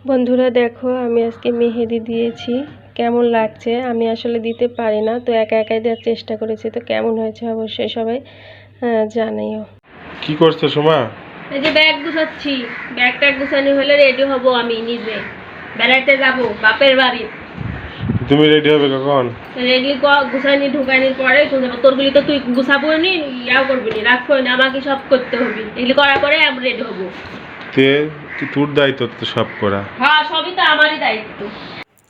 বন্ধুরা দেখো, আমি আজকে মেহেদি দিয়েছি। কেমন লাগছে? আমি আসলে দিতে পারি না, তো একা একাই দেওয়ার চেষ্টা করেছি। তো কেমন হয়েছে অবশ্যই সবাই জানাইও। কি করছো সোমা? এই যে ব্যাগ গুছাচ্ছি। ব্যাগটা গুছানো হলে রেডি হব, আমি নিজে বেড়াইতে যাব বাপের বাড়ি। তুমি রেডি হবে কখন? রেডি গুছানি ঢুকানির পরে গুছাবো। তোরগুলি তো তুই গুছাবো নি, ইয়াও করবি নি, রাখবো না, আমাকে সব করতে হবে। এগুলি করার পরে আমি রেডি হবো। তোর দায়িত্ব তো সব করা। হ্যাঁ, সবই তো আমারই দায়িত্ব।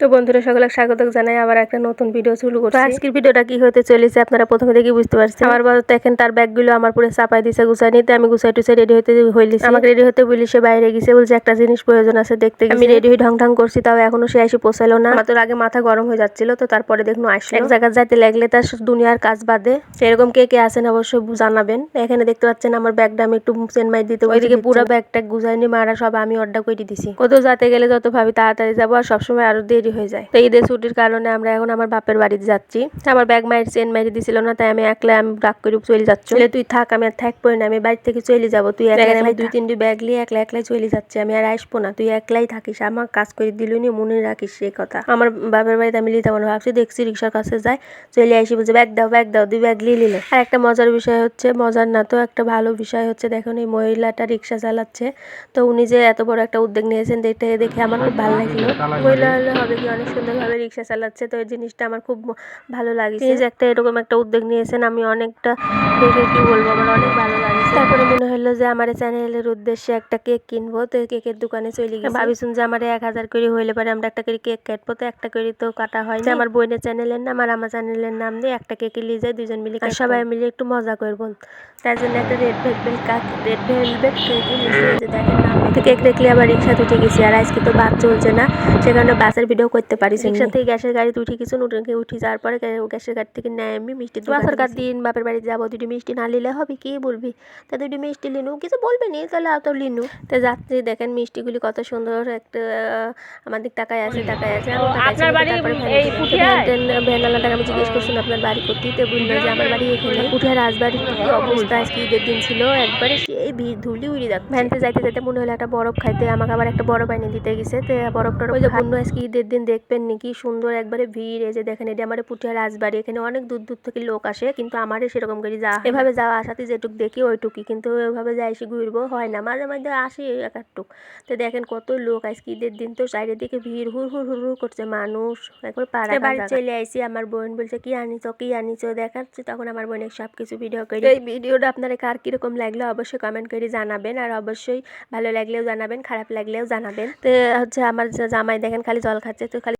তো বন্ধুরা সকলে স্বাগত জানাই আবার একটা নতুন ভিডিও শুরু করছি। আজকের ভিডিওটা কি হতে চলেছে আপনারা প্রথমে দেখে বুঝতে পারছেন। আমার বাবা দেখেন তার ব্যাগগুলো আমার পুরো চাপাই দিছে গুছাই নিতে। আমি গুছাই টুছাই রেডি হতে হইলিছি। আমাকে রেডি হতে বলি, সে বাইরে গেছে, বলছে একটা জিনিস প্রয়োজন আছে দেখতে। আমি রেডি হয়ে ঢং ঢং করছি, তাও এখনো সে এসে পৌঁছালো না। আমার তো আগে মাথা গরম হয়ে যাচ্ছিল, তো তারপরে দেখুন আসলো। এক জায়গায় যাইতে লাগলে তার দুনিয়ার কাজ বাদে। এরকম কে কে আছেন অবশ্যই জানাবেন। এখানে দেখতে পাচ্ছেন আমার ব্যাগটা আমি একটু চেন মাই দিতে, ওইদিকে পুরো ব্যাগটা গুছাই নিয়ে মারা সব আমি অর্ডার করে দিছি। কোথাও যেতে গেলে যত ভাবি তাড়াতাড়ি যাবো, আর সবসময় আরো দেরি হয়ে যায়। তো ঈদের ছুটির কারণে আমরা এখন আমার বাপের বাড়িতে যাচ্ছি। আমার ব্যাগ মায়ের চেন মাইরে দিছিল না, তাই আমি একলা আমি রাগ করে চলে যাচ্ছি। তুই থাক, আমি আর থাকবো না, আমি বাড়ি থেকে চলে যাবো। তুই আমি 2-3 ব্যাগ নিয়ে একলা একলাই চলে যাচ্ছি, আমি আর আসবো না, তুই একলাই থাকিস, আমার কাজ করে দিলুনি, মনে রাখিস সেই কথা। আমার বাপের বাড়িতে আমি লিতে মনে ভাবছি, দেখছি রিক্সার কাছে যাই, চলে আসি, বলছে ব্যাগ দাও ব্যাগ দাও, 2 ব্যাগ নিয়ে নিলে। আর একটা মজার বিষয় হচ্ছে, মজার না তো একটা ভালো বিষয় হচ্ছে, দেখুন এই মহিলাটা রিক্সা চালাচ্ছে। তো উনি যে এত বড় একটা উদ্যোগ নিয়েছেন দেখে আমার খুব ভালো লাগলো। মহিলা হলে হবে কি, অনেক সুন্দরভাবে রিক্সা চালাচ্ছে, তো এই জিনিসটা আমার খুব ভালো লাগছে। যে একটা এরকম একটা উদ্যোগ নিয়েছেন, আমি অনেকটা দেখে কি বলবো, আমার অনেক ভালো লাগছে। তারপরে মনে হলো যে আমার চ্যানেলের উদ্দেশ্যে একটা কেক কিনবো, তো কেকের দোকানে চলে গেছি। ভাবিছুন যে আমার 1000 করে হইলে পারে আমরা একটা করে কেক কাটবো, তো একটা করে তো কাটা হয় না। আমার বোনের চ্যানেলের নাম আর আমার চ্যানেলের নাম দিয়ে একটা কেকে নিয়ে যাই, 2জন মিলে সবাই মিলে একটু মজা করবো। তার জন্য একটা রেড ভেলভেট কেক নিয়েছি। দেখেন নাম কেক দেখলে আবার রিক্সা উঠে গেছি। আর আজকে তো বাস চলছে না, সেখানে বাসের ভিডিও করতে পারি। রিক্সা থেকে গ্যাসের গাড়িতে উঠে কিছু উঠে যাওয়ার পরে গ্যাসের গাড়ি থেকে নেয় আমি মিষ্টি বাসার কার দিন বাপের বাড়ি যাবো, 2টি মিষ্টি না নিলে হবে কি বলবি? তা 2টি মিষ্টি লিনু, কিছু বলবে নি, তাহলে তো লিনু। তো যাত্রী দেখেন মিষ্টিগুলি কত সুন্দর একটা আমার দিক তাকায় আছে। ভ্যানওয়ালাটাকে আমি জিজ্ঞেস করছিলাম আপনার বাড়ি কোথায়, তো বললো যে আমার বাড়ি এখানে। পুঠিয়া রাজবাড়ির কি অবস্থা, আজকে ঈদের দিন ছিল, একবারে সেই ভিড় ধুলি উড়ে যাচ্ছে। ভ্যানতে যাইতে যাইতে মনে হলো একটা বরফ খাইতে, আমাকে আবার একটা বরফ এনে দিতে গেছে। তো বরফটা ওই যে বন্য আজকে ঈদের দিন দেখবেন নাকি সুন্দর একবারে ভিড়। এই যে দেখেন এটা আমার পুঠিয়া রাজবাড়ি, এখানে অনেক দূর দূর থেকে লোক আসে, কিন্তু আমারে সেরকম করে যাওয়া এভাবে যাওয়া আসাতে যেটুক দেখি ওইটুকুই, কিন্তু ওইভাবে যাই এসে ঘুরবো হয় না, মাঝে মাঝে আসি এক একটুক। তো দেখেন কত লোক আজকে ঈদের দিন, তো চারিদিকে ভিড়, হুর হুর হুর হুর করছে মানুষ, একবার পাড়া বাড়ি চলে আইসি। আমার বোন বলছে কি আনিছো দেখাচ্ছি, তখন আমার বোনের সবকিছু ভিডিও করি। এই ভিডিওটা আপনারা কার কিরকম লাগলো অবশ্যই কমেন্ট করে জানাবেন, আর অবশ্যই ভালো লাগলেও জানাবেন, খারাপ লাগলেও জানাবেন। তো হচ্ছে আমার জামাই দেখেন খালি জল খাচ্ছে, তো খালি